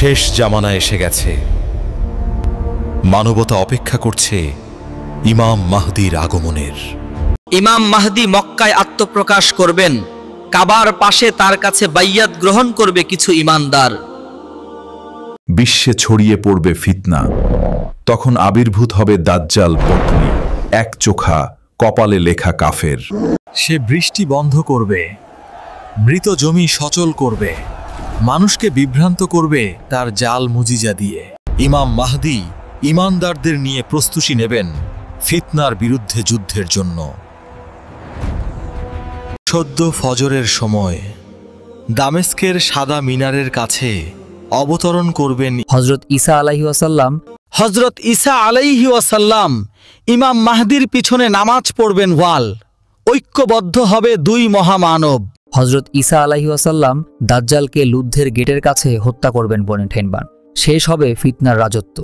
শেষ জামানা এসে গেছে। মানবতা অপেক্ষা করছে ইমাম মাহদীর আগমনের। ইমাম মাহদী মক্কায় আত্মপ্রকাশ করবেন। কাবার পাশে তার কাছে বাইয়াত গ্রহণ করবে কিছু ঈমানদার। বিশ্বে ছড়িয়ে পড়বে ফিতনা। তখন আবির্ভূত হবে দাজ্জাল পত্নী, এক চোখা, কপালে লেখা কাফের। সে বৃষ্টি বন্ধ করবে, মৃত জমি সচল করবে, মানুষকে বিভ্রান্ত করবে তার জাল মুজিজা দিয়ে। ইমাম মাহদী ঈমানদারদের নিয়ে প্রস্তুতি নেবেন ফিতনার বিরুদ্ধে যুদ্ধের জন্য। সদ্য ফজরের সময় দামেস্কের সাদা মিনারের কাছে অবতরণ করবেন হযরত ঈসা আলাইহিস সালাম। হযরত ঈসা আলাইহিস সালাম ইমাম মাহদীর পিছনে নামাজ পড়বেন ওয়াল। ঐক্যবদ্ধ হবে দুই মহামানব। হযরত ঈসা আলাইহিস সালাম দাজ্জালকে লুদ্ধের গেটের কাছে হত্যা করবেন বনে ঠেনবান। শেষ হবে ফিতনার রাজত্ব।